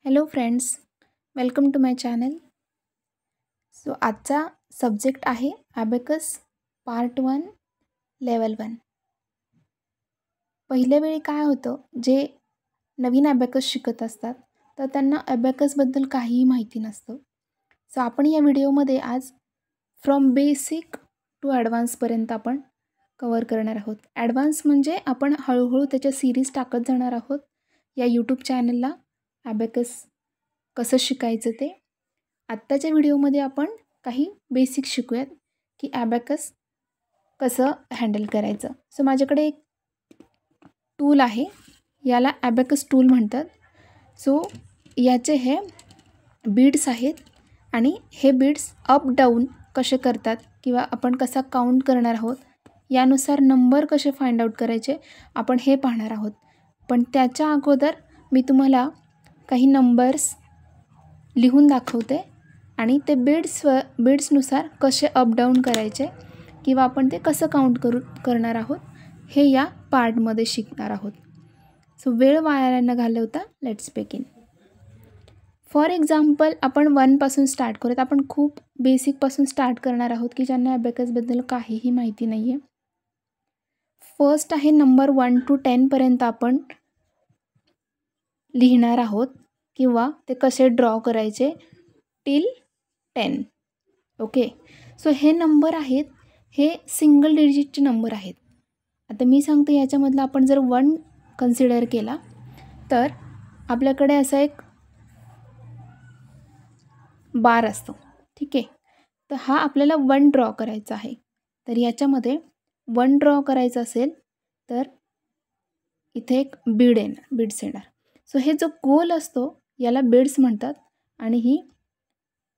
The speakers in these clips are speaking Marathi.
Hello friends, welcome to my channel. So आजचा सब्जेक्ट आहे ॲबॅकस पार्ट 1 लेवल 1. पहिल्या वेळी काय होतं, जे नवीन ॲबॅकस शिकत असतात तर त्यांना ॲबॅकसबद्दल काहीही माहिती नसतं. सो आपण या व्हिडिओमध्ये आज फ्रॉम बेसिक टू ॲडव्हान्सपर्यंत आपण कवर करणार आहोत. ॲडव्हान्स म्हणजे आपण हळूहळू त्याच्या सिरीज टाकत जाणार आहोत या यूट्यूब चॅनलला. ॲबॅकस कसं शिकायचं ते आत्ताच्या व्हिडिओमध्ये आपण काही बेसिक शिकूयात की ॲबॅकस कसं हँडल करायचं. सो माझ्याकडे एक टूल आहे, याला ॲबॅकस टूल म्हणतात. सो याचे हे बीड्स आहेत आणि हे बीड्स अप डाऊन कसे करतात किंवा आपण कसा काउंट करणार आहोत, यानुसार नंबर कसे फाइंड आउट करायचे आपण हे पाहणार आहोत. पण त्याच्या अगोदर मी तुम्हाला काही नंबर्स लिहून दाखवते आणि ते बीड्सनुसार कसे अप डाऊन करायचे किंवा आपण ते कसं काउंट करणार आहोत हे या पार्टमध्ये शिकणार आहोत. सो वेळ वाया न घालवता लेट्स बिगिन. फॉर एक्झाम्पल आपण 1पासून स्टार्ट करूयात. आपण खूप बेसिकपासून स्टार्ट करणार आहोत की ज्यांना ॲबॅकसबद्दल काहीही माहिती नाही आहे. फर्स्ट आहे नंबर 1 to 10पर्यंत आपण लिहिणार आहोत किंवा ते कसे ड्रॉ करायचे टिल 10. ओके, सो हे नंबर आहेत, हे सिंगल डिजिटचे नंबर आहेत. आता मी सांगते याच्यामधलं आपण जर 1 कन्सिडर केला तर आपल्याकडे असा एक बार असतो. ठीक आहे, तर हा आपल्याला 1 ड्रॉ करायचा आहे. तर याच्यामध्ये 1 ड्रॉ करायचं असेल तर इथे एक बीड्स येणार. सो हे जो गोल असतो याला बीड्स म्हणतात आणि ही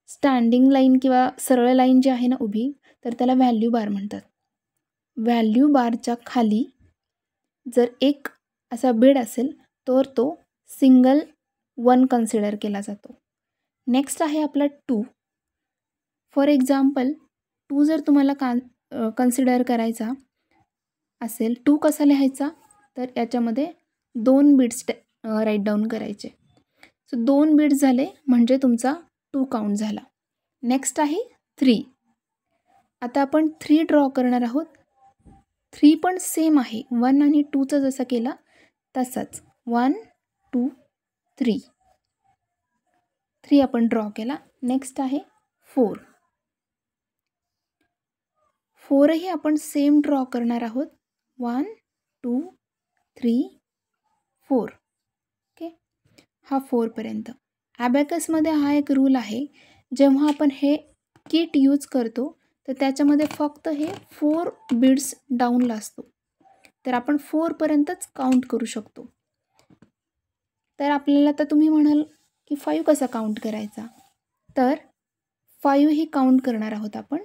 स्टँडिंग लाईन किंवा सरळ लाईन जी आहे ना उभी, तर त्याला व्हॅल्यू बार म्हणतात. व्हॅल्यू बारच्या खाली जर एक असा बीड असेल तर तो सिंगल 1 कन्सिडर केला जातो. नेक्स्ट आहे आपला 2. फॉर एक्झाम्पल 2 जर तुम्हाला कन्सिडर करायचा असेल, 2 कसा लिहायचा तर याच्यामध्ये 2 बीड्स राईट डाऊन करायचे. सो 2 बीड्स झाले म्हणजे तुमचा 2 काउंट झाला. नेक्स्ट आहे 3. आता आपण 3 ड्रॉ करणार आहोत. 3 पण सेम आहे, 1 आणि 2चा जसा केला तसाच 1 2 3 आपण ड्रॉ केला. नेक्स्ट आहे 4. 4ही आपण सेम ड्रॉ करणार आहोत 1 2 3 4. ओके, हा 4पर्यंत. ॲबॅकसमध्ये हा एक रूल आहे, जेव्हा आपण हे किट यूज करतो तर त्याच्यामध्ये फक्त हे 4 बीड्स डाऊनला असतो, तर आपण 4पर्यंतच काउंट करू शकतो. तर आपल्याला तर तुम्ही म्हणाल की 5 कसा काउंट करायचा, तर 5 ही काउंट करणार आहोत आपण.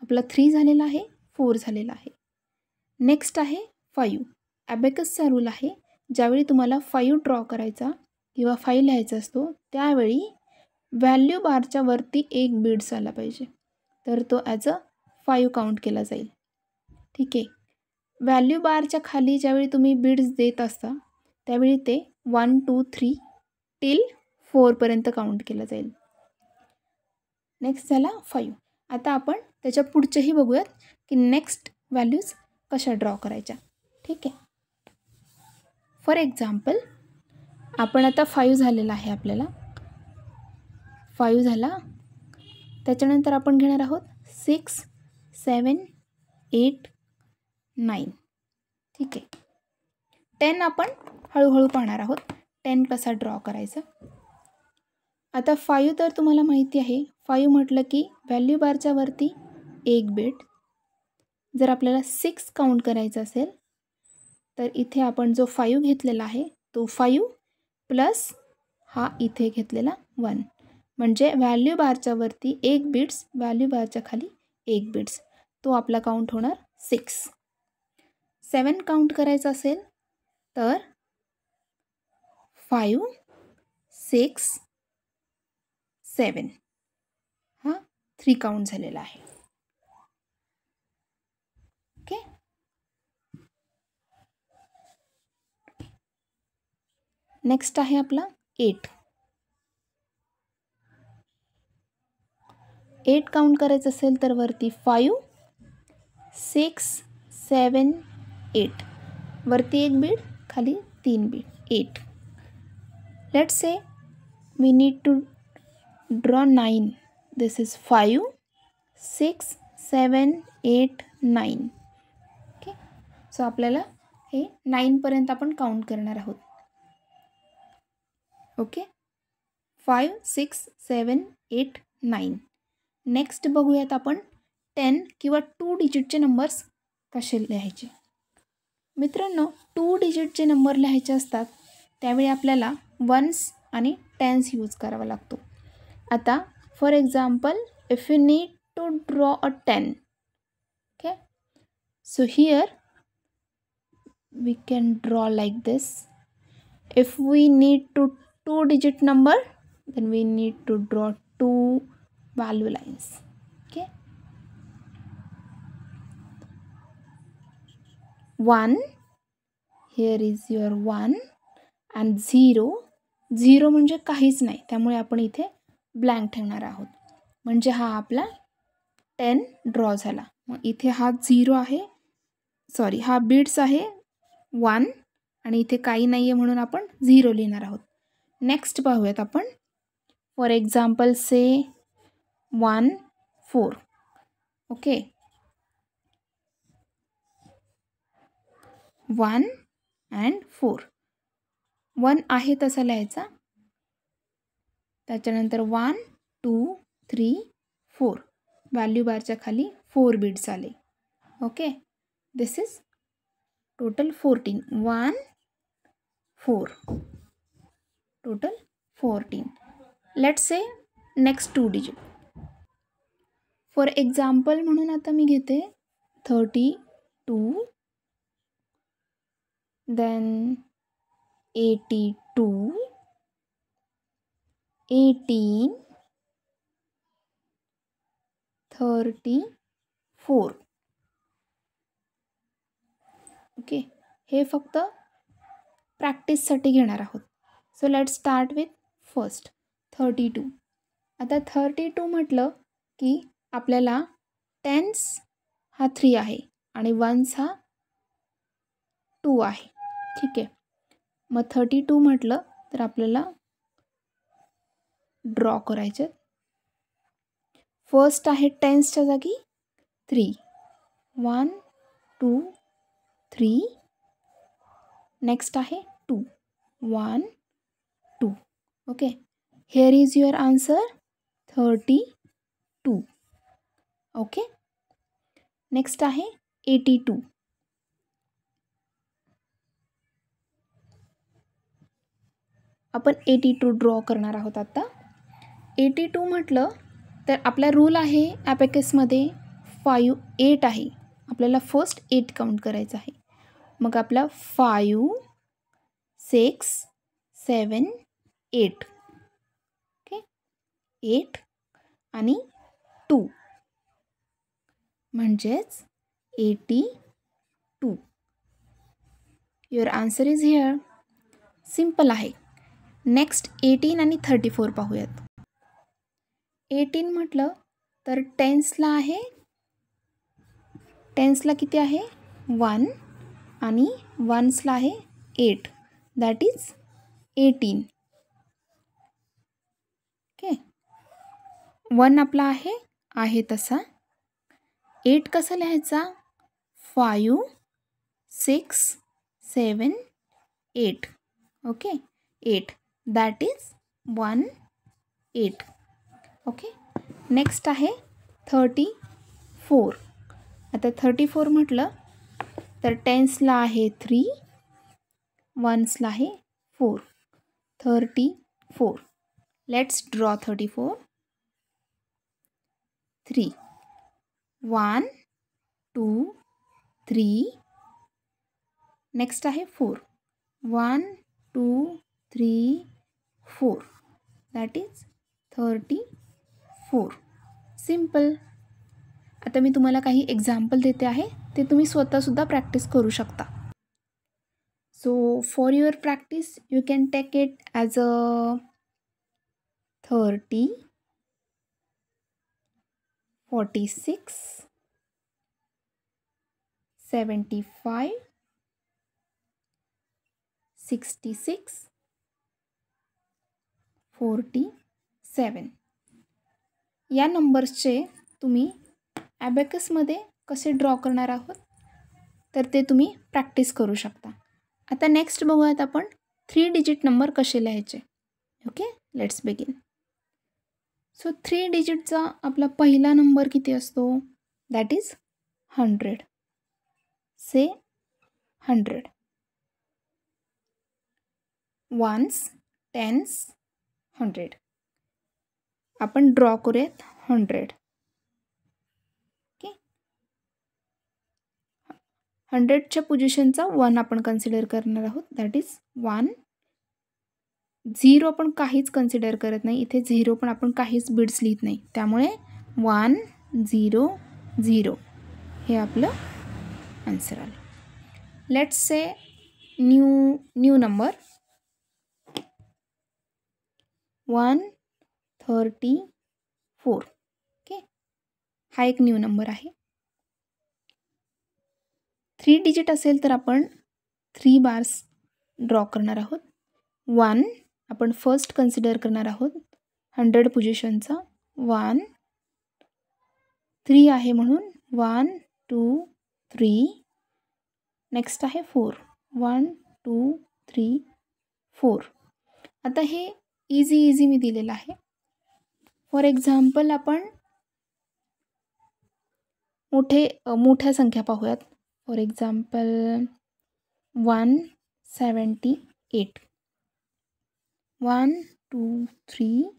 आपला 3 झालेला आहे, 4 झालेला आहे. नेक्स्ट आहे 5. ॲबॅकसचा रूल आहे, ज्यावेळी तुम्हाला 5 ड्रॉ करायचा किंवा 5 लिहायचा असतो त्यावेळी व्हॅल्यू बारच्या वरती एक बीड्स आला पाहिजे, तर तो ॲज अ 5 काउंट केला जाईल. ठीक आहे, व्हॅल्यू बारच्या खाली ज्यावेळी तुम्ही बीड्स देत असता त्यावेळी ते 1 2 3 टिल 4पर्यंत काउंट केलं जाईल. नेक्स्ट झाला 5. आता आपण त्याच्या पुढचेही बघूयात की नेक्स्ट व्हॅल्यूज कशा ड्रॉ करायच्या. ठीक आहे, फॉर एक्झाम्पल आपण आता 5 झालेला आहे, आपल्याला 5 झाला. त्याच्यानंतर आपण घेणार आहोत 6 7 8 9. ठीक आहे, 10 आपण हळूहळू पाहणार आहोत 10 कसा ड्रॉ करायचा. आता 5 तर तुम्हाला माहिती आहे, 5 म्हटलं की व्हॅल्यू बारच्या वरती एक बीड. जर आपल्याला 6 काउंट करायचं असेल तर इथे आपण जो 5 घेतलेला आहे तो 5 प्लस हा इथे घेतलेला 1, म्हणजे व्हॅल्यू बारच्या वरती एक बीड्स, व्हॅल्यू बारच्या खाली एक बीड्स, तो आपला काउंट होणार 6. 7 काउंट करायचं असेल तर 5 6 7 हा 3 काउंट झालेला आहे. ओके, नेक्स्ट आहे आपला 8. 8 काउंट करायचं असेल तर वरती 5 6 7 8 वरती एक बीड खाली 3 Beed 8. Let's say we need to draw 9. This is 5 6 7 8 9. Okay, so आपल्याला हे 9 पर्यंत आपण काउंट करणार आहोत. ओके, 5 6 7 8 9. नेक्स्ट बघूयात आपण 10 किंवा 2 डिजिटचे नंबर्स कसे लिहायचे. मित्रांनो, 2 डिजिटचे नंबर लिहायचे असतात त्यावेळी आपल्याला वन्स आणि टेन्स यूज करावा लागतो. आता for example, if you need to draw a 10, okay, so here we can draw like this. If we need to 2 digit number, then we need to draw 2 value lines. Okay, 1, here is your 1 and 0. 0 म्हणजे काहीच नाही, त्यामुळे आपण इथे ब्लँक ठेवणार आहोत. म्हणजे हा आपला 10 ड्रॉ झाला. मग इथे हा 0 आहे, सॉरी हा बीड्स आहे 1 आणि इथे काही नाही आहे म्हणून आपण 0 लिहिणार आहोत. नेक्स्ट पाहूयात आपण. For example say 1 4. Okay, 1 and 4. 1 आहे तसा लिहायचा, त्याच्यानंतर 1 2 3 4 व्हॅल्यू बारच्या खाली 4 बीड्स आले. Okay, this is total 14. 1 4 total 14. Let's say next 2 digit. For example म्हणून आता मी घेते 32, देन 82, 18, 34. ओके, हे फक्त प्रॅक्टिससाठी घेणार आहोत. So let's start with first 32. आता 32 म्हटलं की आपल्याला टेन्स हा 3 आहे आणि वन्स हा 2 आहे. ठीक आहे, मग 32 म्हटलं तर आपल्याला ड्रॉ करायचे. फर्स्ट आहे टेन्सच्या जागी 3. 1 2 3. नेक्स्ट आहे 2. 1 2. Okay, here is your answer 32. Okay, next आहे 82. आपण 82 ड्रॉ करणार आहोत. आता 82 म्हटलं तर आपला रूल आहे ॲबॅकसमध्ये 5 8 आहे. आपल्याला फर्स्ट 8 काउंट करायचं आहे. मग आपला 5 6 7 8. ओके, 8 आणि 2 म्हणजेच 82. Your answer is here. Simple आहे. नेक्स्ट 18 आणि 34 पाहूयात. 18 म्हटलं तर टेन्सला आहे, टेन्सला किती आहे 1 आणि वन्सला आहे 8, दॅट इज 18. ओके, 1 आपला आहे तसा. 8 कसा लिहायचा 5 6 7 8. Okay, 8 that is 1 8. Okay, next आहे 34. आता 34 म्हटलं तर टेन्सला आहे 3, वन्सला आहे 4. 34. Let's draw 34. 3 1 2 3. नेक्स्ट आहे 4. 1 2 3 4. That is 34. सिम्पल. आता मी तुम्हाला काही एक्झाम्पल देते आहे, ते तुम्ही स्वतःसुद्धा प्रॅक्टिस करू शकता. So for your practice you can take it as a 30, 46 75 66 47 या नंबर्सचे तुम्ही ॲबॅकसमध्ये कसे ड्रॉ करणार आहोत तर ते तुम्ही प्रॅक्टिस करू शकता. आता नेक्स्ट बघूयात आपण 3 डिजिट नंबर कसे लिहायचे. Okay, let's begin. सो 3 डिजिटचा आपला पहिला नंबर किती असतो? That is 100. Say 100. Ones, tens, 100. आपण ड्रॉ करूयात 100. ओके, 100च्या पोझिशनचा 1 आपण कन्सिडर करणार आहोत. That is 1. 0 आपण काहीच कन्सिडर करत नाही. इथे 0 पण आपण काहीच बिट्स लिहित नाही. त्यामुळे 1 0 0 हे आपलं आन्सर आलं. Let's say new number 134. Okay, हा एक न्यू नंबर आहे. 3 डिजिट असेल तर आपण 3 बार्स ड्रॉ करणार आहोत. 1 आपण फर्स्ट कन्सिडर करणार आहोत 100 पोझिशनचा. 1 3 आहे म्हणून 1 2 3. नेक्स्ट आहे 4. 1 2 3 4. आता हे इझी मी दिलेलं आहे. फॉर एक्झाम्पल आपण मोठ्या संख्या पाहूयात. For example 178. 1 2 3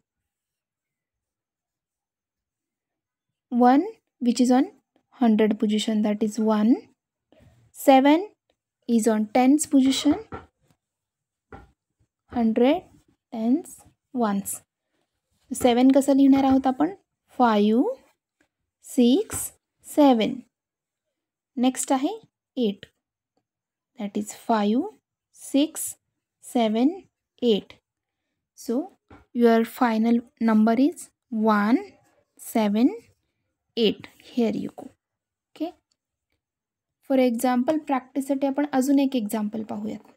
1 which is on 100 position, that is 1. 7 is on tens position. 100 tens ones. 7 कसं लिहिणार आहोत आपण? 5 6 7. नेक्स्ट आहे 8. That is 5 6 7 8. So your final number is 178. Here you go. Okay, for example प्रॅक्टिससाठी आपण अजून एक एक्झाम्पल पाहूयात.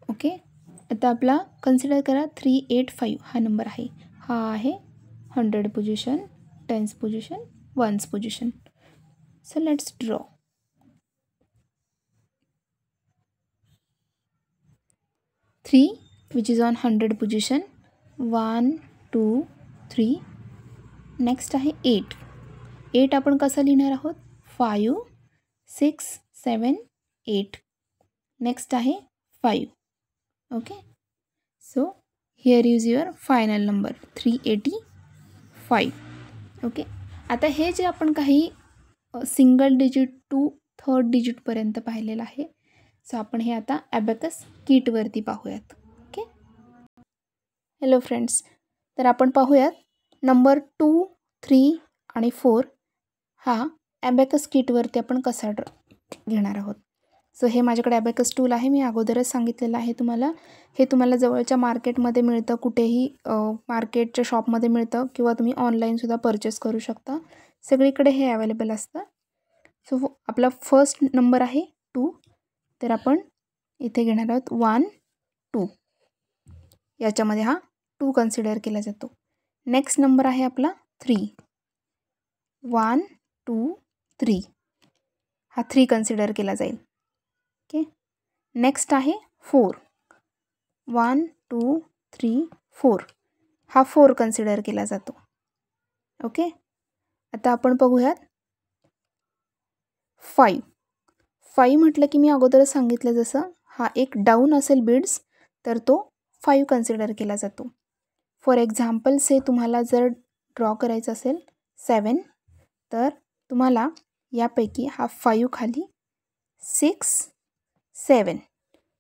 ओके, आता आपला कन्सिडर करा 385 हा नंबर आहे. हा आहे 100 position, tens position, ones position. So let's draw. Three which is on 100 position. 1 2 3. Next आहे 8. 8 आपण कसं लिहिणार आहोत? 5 6 7 8. नेक्स्ट आहे 5. Okay, so here is your final number 385. Okay, आता हे जे आपण काही सिंगल डिजिट टू थर्ड डिजिटपर्यंत पाहिलेलं आहे. सो आपण हे आता ॲबॅकस किटवरती पाहूयात. ओके, हॅलो फ्रेंड्स, तर आपण पाहूयात नंबर 2 3 आणि 4 हा ॲबॅकस किटवरती आपण कसा घेणार आहोत. सो हे माझ्याकडे ॲबॅकस टूल आहे. मी अगोदरच सांगितलेलं आहे तुम्हाला. हे तुम्हाला जवळच्या मार्केटमध्ये मिळतं, कुठेही मार्केटच्या शॉपमध्ये मिळतं किंवा तुम्ही ऑनलाईनसुद्धा परचेस करू शकता. सगळीकडे हे अवेलेबल असतं. सो आपला फर्स्ट नंबर आहे 2. तर आपण इथे घेणार आहोत 1 2. याच्यामध्ये हा 2 कन्सिडर केला जातो. नेक्स्ट नंबर आहे आपला 3. 1 2 3. हा 3 कन्सिडर केला जाईल. ओके, नेक्स्ट आहे 4. 1 2 3 4. हा 4 कन्सिडर केला जातो. ओके, आता आपण बघूयात 5. 5 म्हटलं की मी अगोदरच सांगितलं जसं हा एक डाऊन असेल बिड्स तर तो 5 कन्सिडर केला जातो. फॉर एक्झाम्पल से तुम्हाला जर ड्रॉ करायचं असेल 7 तर तुम्हाला यापैकी हा 5 खाली 6 7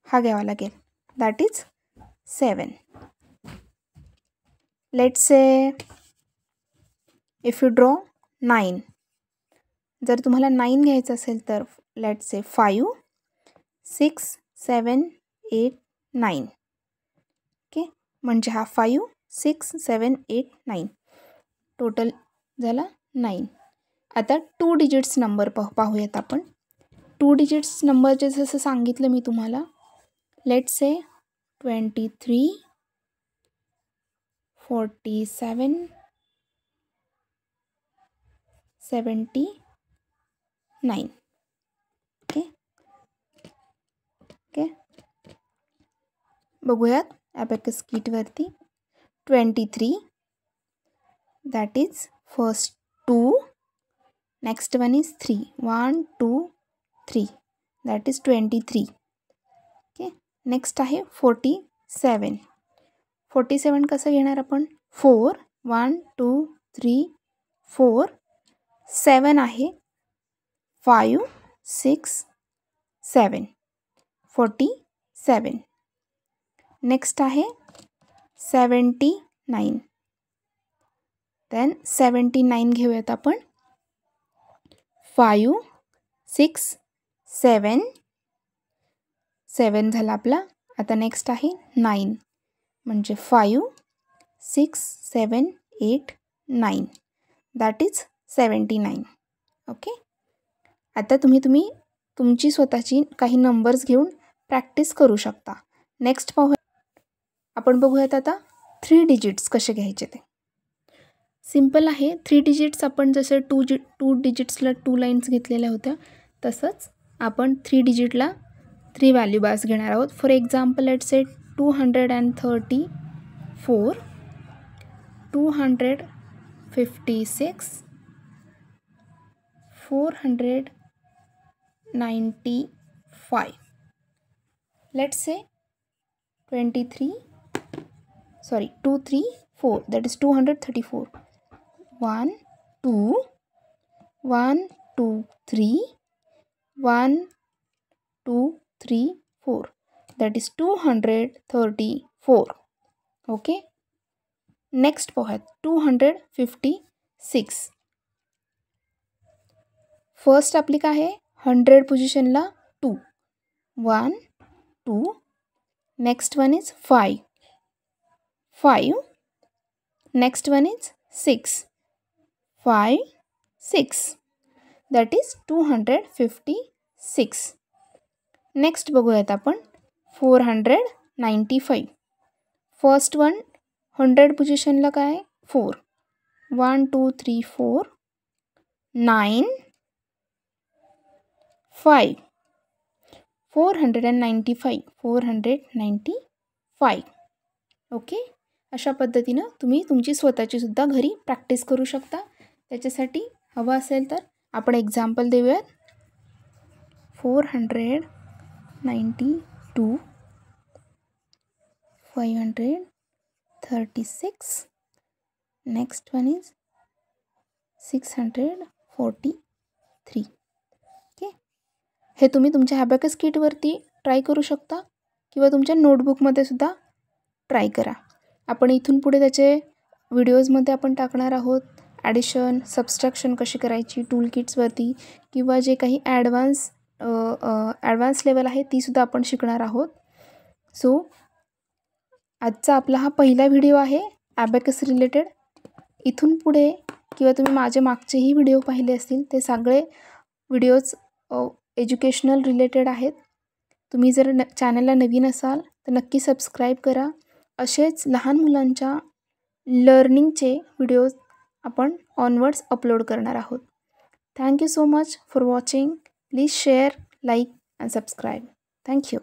हा घ्यावा लागेल. That is 7. Let's say if you draw 9. जर तुम्हाला 9 घ्यायचं असेल तर लेट्स से 5 6 7 8 9. ओके, म्हणजे हा 5 6 7 8 9 टोटल झाला 9. आता 2 डिजिट्स नंबर पाहूयात आपण. 2 डिजिट्स नंबरचे जसं सांगितलं मी तुम्हाला, लेट्स से 23, 47, 79. ओके, बघूयात ॲबॅकस किटवरती. 23, that is first 2, next one is 3. 1 2 3, that is 23. Okay, next आहे 47. 47 कसं घेणार आपण? 4, 1 2 3 4, 7 आहे, 5 6 7, 47. नेक्स्ट आहे 79. देन 79 घेऊयात आपण. 5 6 7, 7 झाला आपला. आता नेक्स्ट आहे 9, म्हणजे 5 6 7 8 9, दॅट इज 79. ओके, आता तुम्ही तुमची स्वतःची काही नंबर्स घेऊन प्रॅक्टिस करू शकता. नेक्स्ट आपण बघूयात आता 3 डिजिट्स कसे घ्यायचे ते. सिम्पल आहे. 3 डिजिट्स आपण जसं 2 डिजिट्सला 2 लाईन्स घेतलेल्या होत्या, तसंच आपण 3 डिजिटला 3 व्हॅल्यू बार्स घेणार आहोत. For example let's say 234, 256, 495. Let's say 234, that is 234. 1 2 1 2 3 1 2 3 4, that is 234. Okay, next पाहूयात 256. फर्स्ट आपली काय आहे? 100 पोझिशनला 2, 1 2, next one is 5, next one is 6, 5 6, that is 256. Next बघूयात आपण 495. फर्स्ट वन 100 पोझिशनला काय आहे? 4, 1 2 3 4, 9 5, 495. ओके, अशा पद्धतीनं तुम्ही तुमची स्वतःची सुद्धा घरी प्रॅक्टिस करू शकता. त्याच्यासाठी हवं असेल तर आपण एक्झाम्पल देऊयात. 492, 536, नेक्स्ट वन इज 643. ओके, हे तुम्ही तुमच्या ॲबॅकस किटवरती ट्राय करू शकता किंवा तुमच्या नोटबुकमध्ये सुद्धा ट्राय करा. आपण इथून पुढे त्याचे व्हिडिओजमध्ये आपण टाकणार आहोत. ॲडिशन, सबस्ट्रॅक्शन कशी करायची टूल किट्सवरती, किंवा जे काही ॲडव्हान्स लेवल आहे तीसुद्धा आपण शिकणार आहोत. सो आजचा आपला हा पहिला व्हिडिओ आहे ॲबॅकस रिलेटेड. इथून पुढे किंवा तुम्ही माझे मागचेही व्हिडिओ पाहिले असतील, ते सगळे व्हिडिओज एज्युकेशनल रिलेटेड आहेत. तुम्ही जर चॅनलला नवीन असाल तर नक्की सबस्क्राईब करा. असेच लहान मुलांच्या लर्निंगचे व्हिडिओज आपण ऑनवर्ड्स अपलोड करणार आहोत. Thank you so much for watching. Please share, like and subscribe. Thank you.